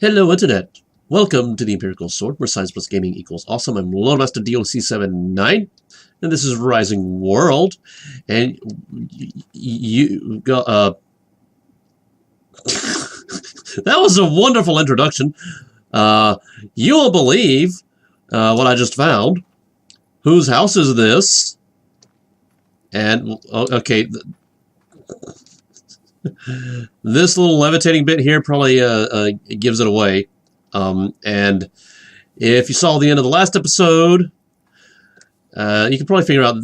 Hello, Internet. Welcome to the Empirical Sword, where science plus gaming equals awesome. I'm Lord Master DLC79, and this is Rising World. And you got that was a wonderful introduction. You won't believe what I just found. Whose house is this? And okay. This little levitating bit here probably gives it away. And if you saw the end of the last episode, you can probably figure out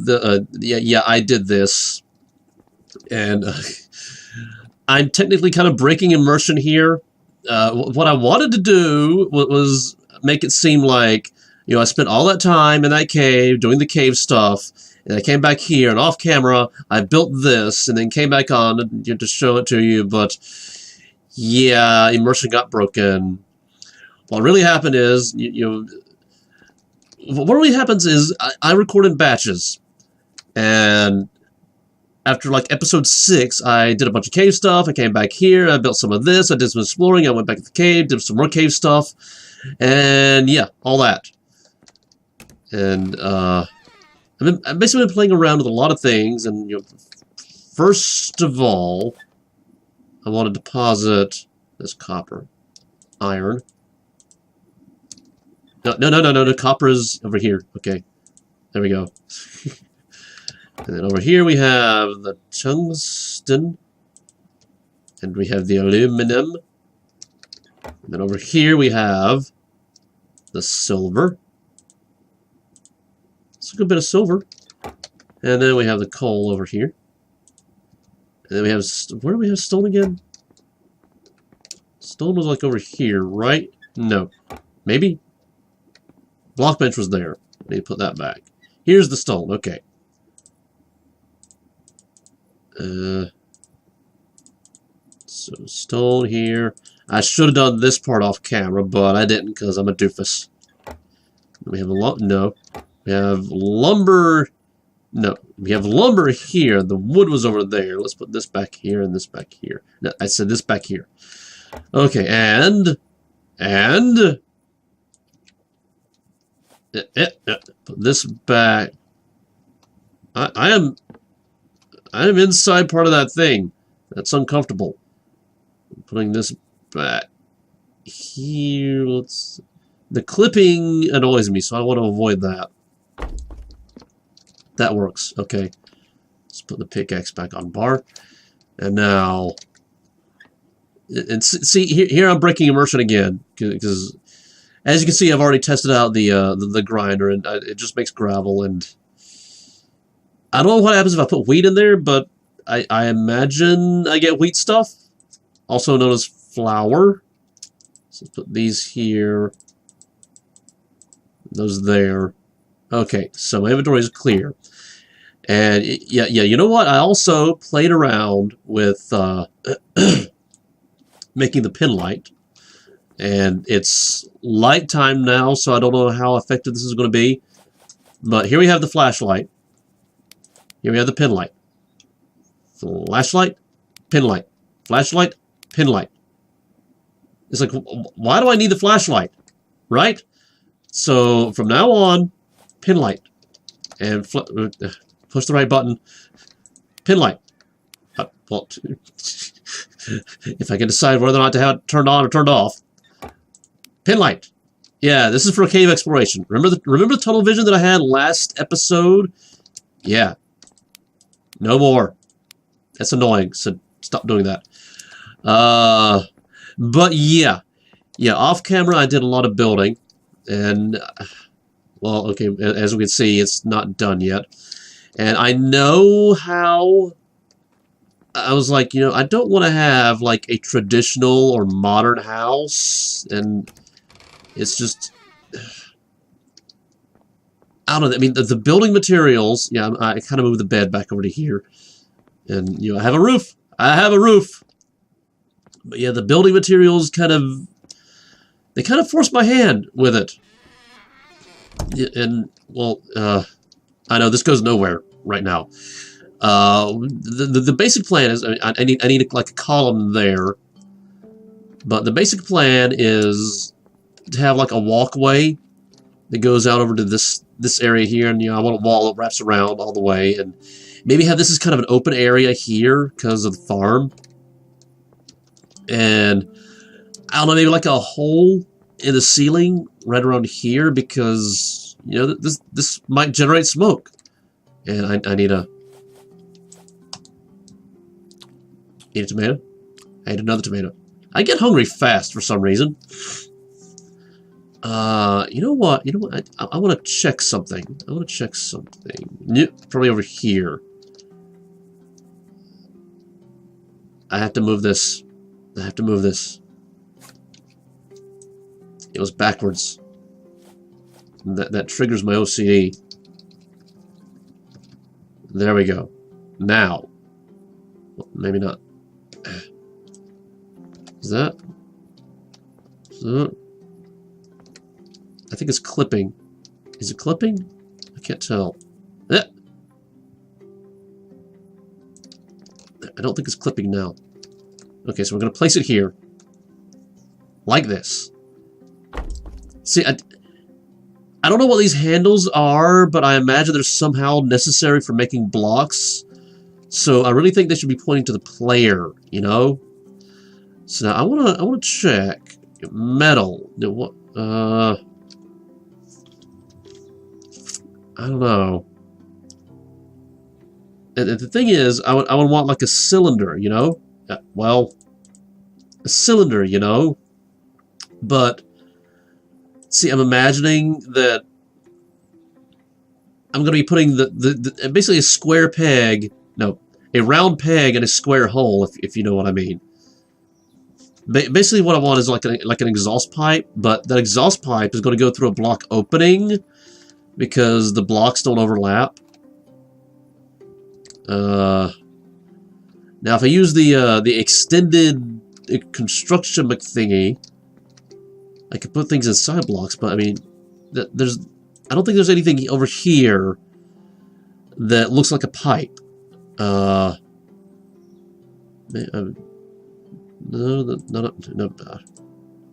yeah, I did this. And I'm technically kind of breaking immersion here. What I wanted to do was make it seem like, you know, I spent all that time in that cave doing the cave stuff. And I came back here, and off camera, I built this, and then came back on to show it to you, but yeah, immersion got broken. What really happened is, what really happens is, I record in batches, and after, like, episode 6, I did a bunch of cave stuff, I came back here, I built some of this, I did some exploring, I went back to the cave, did some more cave stuff, and yeah, all that. And, I've basically been playing around with a lot of things, and first of all, I want to deposit this copper, iron. No, copper is over here. Okay, there we go. And then over here we have the tungsten, and we have the aluminum. And then over here we have the silver. It's a good bit of silver. And then we have the coal over here. And then we have, where do we have stone again? Stone was like over here, right? No. Maybe? Blockbench was there. I need to put that back. Here's the stone, okay. So stone here. I should have done this part off camera, but I didn't because I'm a doofus. We have a lot, no. We have lumber. No, we have lumber here. The wood was over there. Let's put this back here and this back here. No, I said this back here. Okay, and put this back. I am inside part of that thing. That's uncomfortable. I'm putting this back here. The clipping annoys me, so I want to avoid that. That works. Okay. Let's put the pickaxe back on bar. And now... And see, here I'm breaking immersion again. Because, as you can see, I've already tested out the grinder, and it just makes gravel. And I don't know what happens if I put wheat in there, but I imagine I get wheat stuff. Also known as flour. So let's put these here. Those there. Okay, so my inventory is clear. And yeah, you know what? I also played around with making the pin light. And it's light time now, so I don't know how effective this is going to be. But here we have the flashlight. Here we have the pin light. Flashlight, pin light. Flashlight, pin light. It's like, why do I need the flashlight? Right? So from now on, pin light. And push the right button. Pin light. Well, if I can decide whether or not to have it turned on or turned off. Pin light. Yeah, this is for cave exploration. Remember the tunnel vision that I had last episode? Yeah. No more. That's annoying, so stop doing that. But yeah. Yeah, off camera I did a lot of building. And, well, okay, as we can see, it's not done yet. And I know how... I was like, you know, I don't want to have, like, a traditional or modern house. And it's just... I don't know. I mean, the building materials... Yeah, I kind of moved the bed back over to here. And, you know, I have a roof. I have a roof. But, yeah, the building materials kind of... They kind of forced my hand with it. And, well, I know this goes nowhere right now. The basic plan is I need like a column there, But the basic plan is to have like a walkway that goes out over to this area here, and I want a wall that wraps around all the way, and maybe have this as kind of an open area here because of the farm, and I don't know, maybe like a hole in the ceiling right around here because this might generate smoke, and I need a tomato. I need another tomato. I get hungry fast for some reason. You know what? I want to check something. Probably over here. I have to move this. It was backwards. That triggers my OCD. There we go. Now. Well, maybe not. Is that? I think it's clipping. Is it clipping? I can't tell. I don't think it's clipping now. Okay, so we're going to place it here. Like this. See, I don't know what these handles are, but I imagine they're somehow necessary for making blocks. So I really think they should be pointing to the player, you know? So now I want to check metal. What? I don't know. And the thing is, I would want like a cylinder, you know? Well, a cylinder, you know? But see, I'm imagining that I'm going to be putting the basically a square peg, no, a round peg in a square hole, if you know what I mean. Basically, what I want is like an exhaust pipe, but that exhaust pipe is going to go through a block opening because the blocks don't overlap. Now, if I use the extended construction thingy, I could put things inside blocks, but I mean, I don't think there's anything over here that looks like a pipe. No,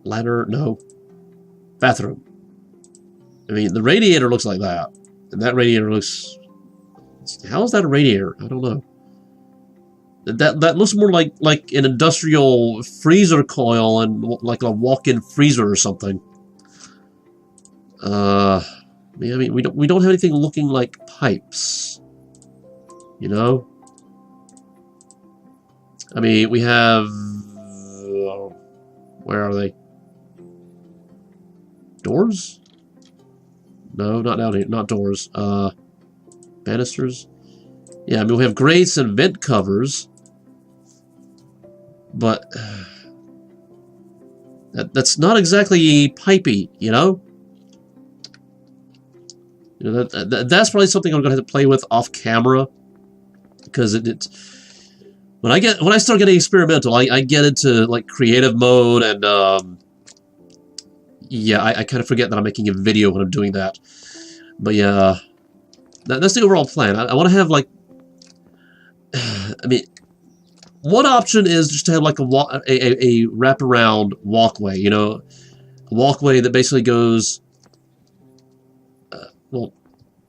ladder, no. Bathroom. I mean, the radiator looks like that, and that radiator looks. How is that a radiator? I don't know. That looks more like an industrial freezer coil and like a walk-in freezer or something. I mean, we don't have anything looking like pipes. You know. I mean, we have. Where are they? Doors? No, not down here. Not doors. Banisters. Yeah, I mean, we have grates and vent covers. But that's not exactly pipey, you know? You know, that's probably something I'm going to have to play with off camera, because when I start getting experimental, I get into like creative mode, and yeah, I kind of forget that I'm making a video when I'm doing that. But yeah, that's the overall plan. I want to have like, I mean, one option is just to have like a wraparound walkway, you know, a walkway that basically goes. Well,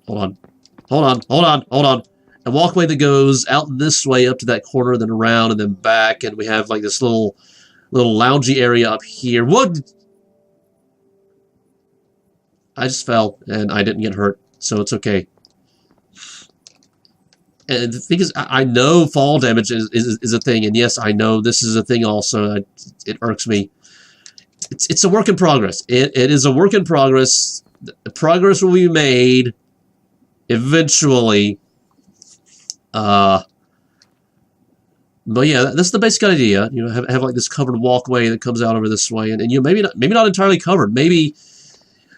hold on. A walkway that goes out this way up to that corner, then around, and then back, and we have like this little loungy area up here. What? I just fell, and I didn't get hurt, so it's okay. And the thing is, I know fall damage is a thing, and yes, I know this is a thing also. It irks me. It's a work in progress. It is a work in progress. The progress will be made eventually. But yeah, that's the basic idea. You know, have like this covered walkway that comes out over this way, and you know, maybe not entirely covered. Maybe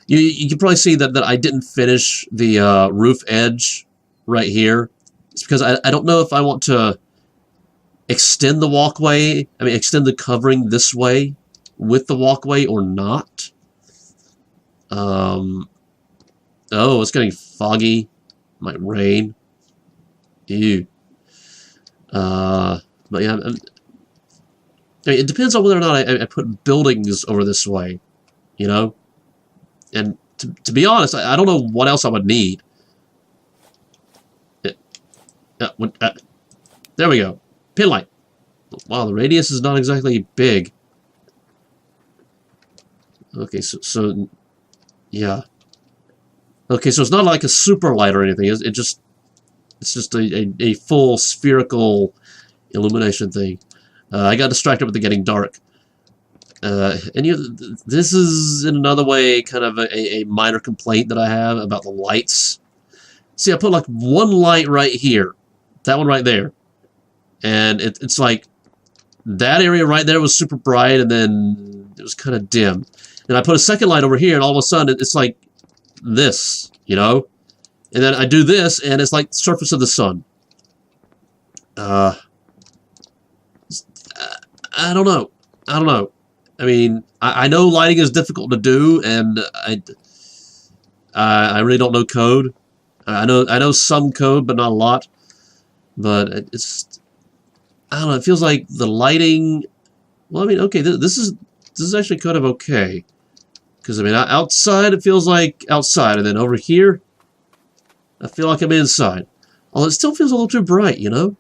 you can probably see that I didn't finish the roof edge right here. It's because I don't know if I want to extend the walkway. I mean, extend the covering this way with the walkway or not. Oh, it's getting foggy. Might rain. Ew. But yeah, I mean, it depends on whether or not I put buildings over this way, you know? And to be honest, I don't know what else I would need. There we go. Pin light. Wow, the radius is not exactly big. Okay, so yeah. Okay, so it's not like a super light or anything. It's just a full spherical illumination thing. I got distracted with it getting dark. And this is in another way kind of a minor complaint that I have about the lights. See, I put like one light right here, that one right there, and it's like that area right there was super bright, and then it was kind of dim. And I put a second light over here, and all of a sudden it's like this, you know. And then I do this, and it's like the surface of the sun. I don't know. I don't know. I mean, I know lighting is difficult to do, and I really don't know code. I know some code, but not a lot. But I don't know. It feels like the lighting. Well, I mean, okay, this is actually kind of okay, because I mean, outside it feels like outside, and then over here, I feel like I'm inside. Although it still feels a little too bright, you know.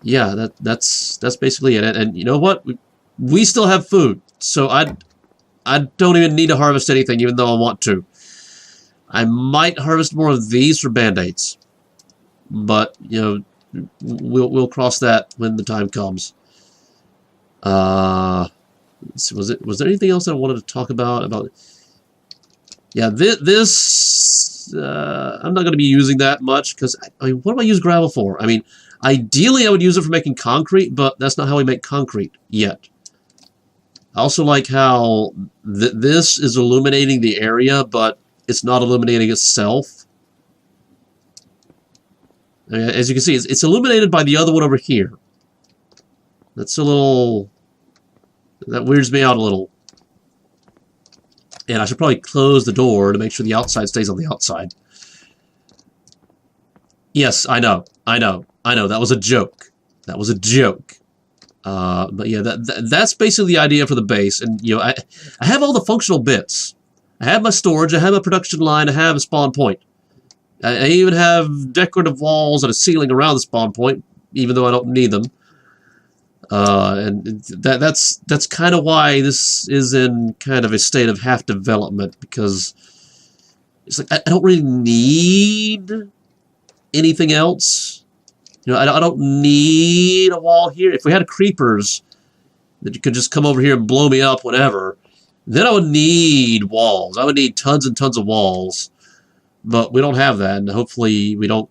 Yeah, that's basically it. And you know what? We still have food, so I don't even need to harvest anything, even though I want to. I might harvest more of these for band-aids, but you know, we'll cross that when the time comes. Let's see, was there anything else I wanted to talk about? Yeah, this I'm not going to be using that much, because I mean, what do I use gravel for? I mean, ideally I would use it for making concrete, but that's not how we make concrete yet. I also like how this is illuminating the area, but it's not illuminating itself. I mean, as you can see, it's illuminated by the other one over here. That's a little... That weirds me out a little. And I should probably close the door to make sure the outside stays on the outside. Yes, I know. That was a joke. That was a joke. But yeah, that's basically the idea for the base. And you know, I have all the functional bits. I have my storage. I have a production line. I have a spawn point. I even have decorative walls and a ceiling around the spawn point, even though I don't need them. And that's kind of why this is in kind of a state of half development, because it's like I don't really need anything else. You know, I don't need a wall here. If we had creepers that could just come over here and blow me up whenever, then I would need walls. I would need tons and tons of walls. But we don't have that, and hopefully we don't.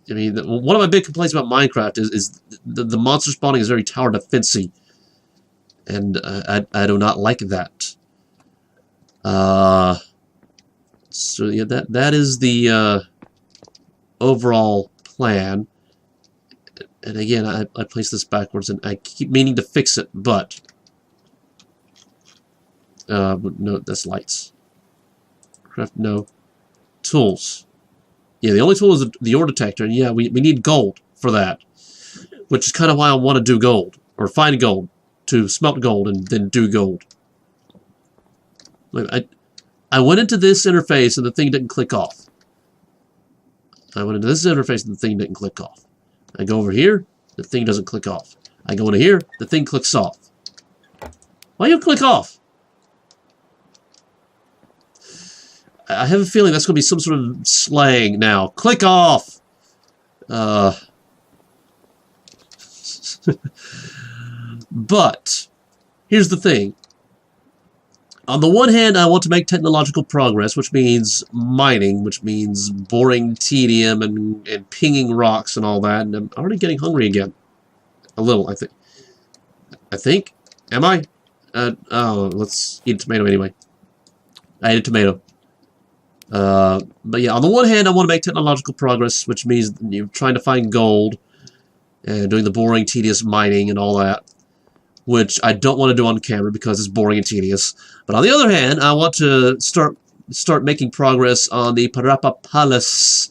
I mean, one of my big complaints about Minecraft is the monster spawning is very tower defensy, and I do not like that. So yeah, that is the overall plan. And again, I placed this backwards, and I keep meaning to fix it, but no, that's lights. Craft, no. Tools. Yeah, the only tool is the ore detector, and yeah, we need gold for that, which is kind of why I want to do gold, or find gold, to smelt gold and then do gold. I went into this interface and the thing didn't click off. I went into this interface and the thing didn't click off. I go over here, the thing doesn't click off. I go into here, the thing clicks off. Why you click off? I have a feeling that's going to be some sort of slang now. Click off! But, here's the thing. On the one hand, I want to make technological progress, which means mining, which means boring tedium and pinging rocks and all that, and I'm already getting hungry again. A little, I think. I think? Am I? Oh, let's eat a tomato anyway. I ate a tomato. But yeah, on the one hand, I want to make technological progress, which means you're trying to find gold and doing the boring, tedious mining and all that, which I don't want to do on camera because it's boring and tedious. But on the other hand, I want to start making progress on the Parapa Palace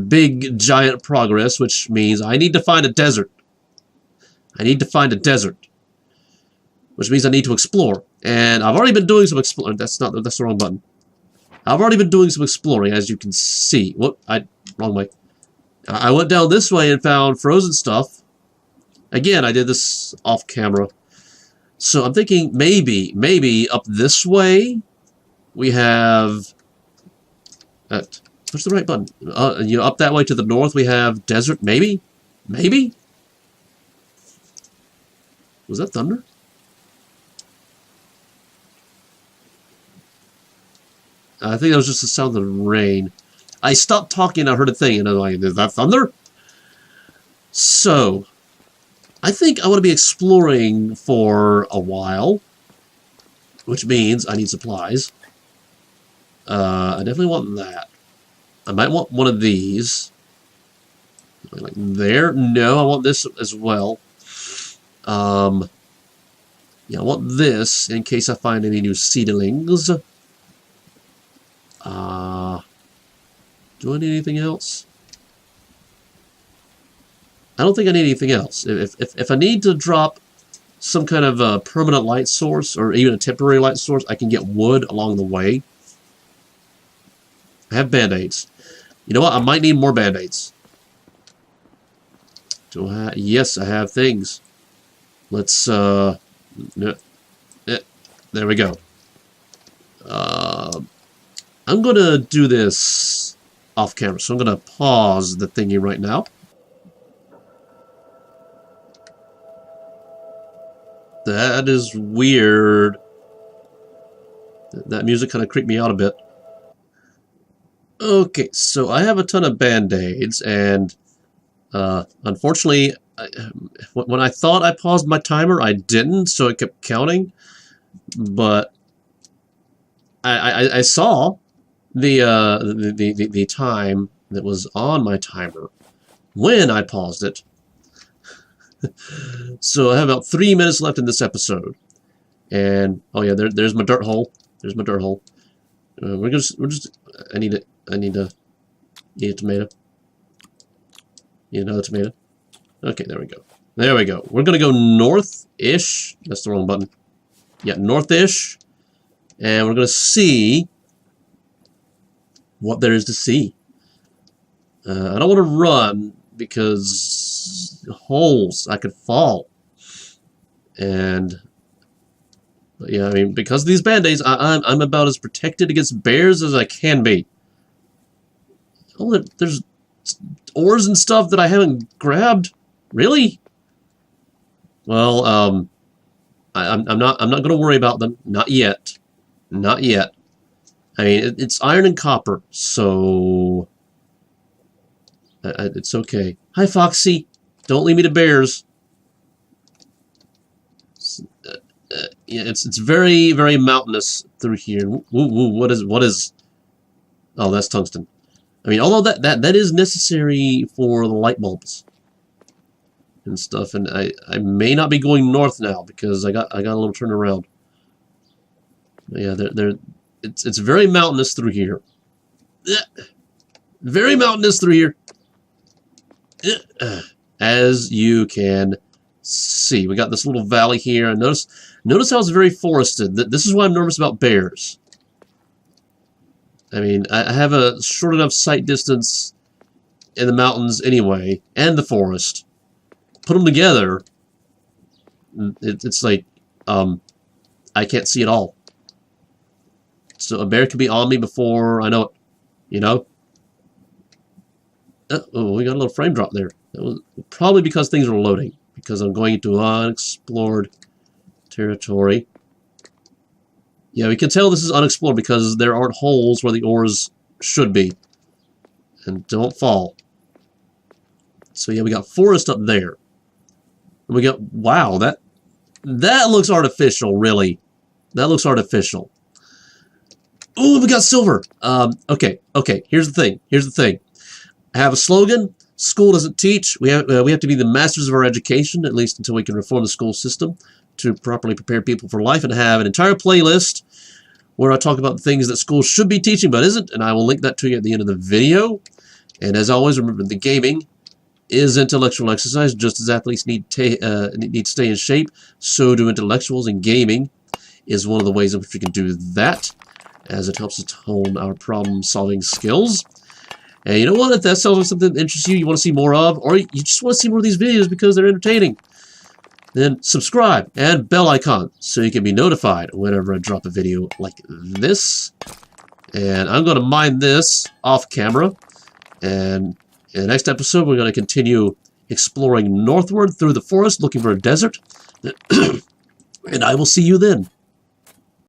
big giant progress, which means I need to find a desert. I need to find a desert, which means I need to explore. And I've already been doing some exploring. That's the wrong button. I've already been doing some exploring, as you can see. Whoop, wrong way. I went down this way and found frozen stuff. Again, I did this off camera. So I'm thinking maybe up this way we have... push the right button. You know, up that way to the north we have desert. Maybe? Maybe? Was that thunder? I think that was just the sound of the rain. I stopped talking and I heard a thing and I was like, is that thunder? So, I think I want to be exploring for a while, which means I need supplies. I definitely want that. I might want one of these. Like there? No, I want this as well. Yeah, I want this in case I find any new seedlings. Do I need anything else? I don't think I need anything else. If I need to drop some kind of a permanent light source or even a temporary light source, I can get wood along the way. I have band-aids. You know what? I might need more band-aids. Do I have... Yes, I have things. Let's, there we go. I'm going to do this off camera, so I'm going to pause the thingy right now. That is weird. That music kind of creeped me out a bit. Okay, so I have a ton of band-aids, and unfortunately, when I thought I paused my timer, I didn't, so it kept counting. But I saw the time that was on my timer when I paused it. So I have about 3 minutes left in this episode, and oh yeah, there's my dirt hole. There's my dirt hole. We're just. I need a tomato. Need another tomato. Okay, there we go. There we go. We're gonna go north-ish. That's the wrong button. Yeah, north-ish, and we're gonna see what there is to see. I don't want to run because holes, I could fall. And yeah, I mean, because of these band-aids, I'm about as protected against bears as I can be. Oh, there's ores and stuff that I haven't grabbed. Really? Well, I'm not going to worry about them. Not yet. Not yet. I mean, it's iron and copper, so it's okay. Hi, Foxy. Don't leave me to bears. Yeah, it's very, very mountainous through here. What is? Oh, that's tungsten. I mean, although that is necessary for the light bulbs and stuff, and I may not be going north now because I got a little turnaround. Yeah, it's very mountainous through here. Very mountainous through here. As you can see, we got this little valley here, and notice how it's very forested. This is why I'm nervous about bears. I mean, I have a short enough sight distance in the mountains anyway, and the forest. Put them together, it's like I can't see it all. So a bear could be on me before I know it, you know? Oh, we got a little frame drop there. That was probably because things were loading, because I'm going into unexplored territory. Yeah, we can tell this is unexplored because there aren't holes where the ores should be. And don't fall. So yeah, we got forest up there. And we got, wow, that looks artificial, really. That looks artificial. Ooh, we got silver. Okay, here's the thing. I have a slogan. School doesn't teach. We have to be the masters of our education, at least until we can reform the school system to properly prepare people for life, and have an entire playlist where I talk about the things that schools should be teaching but isn't, and I will link that to you at the end of the video. And as always, remember, the gaming is intellectual exercise. Just as athletes need to stay in shape, so do intellectuals, and gaming is one of the ways in which we can do that, as it helps us hone our problem-solving skills. And you know what? If that sounds like something that interests you, you want to see more of, or you just want to see more of these videos because they're entertaining, then subscribe and bell icon so you can be notified whenever I drop a video like this. And I'm going to mine this off camera. And in the next episode, we're going to continue exploring northward through the forest, looking for a desert. And I will see you then.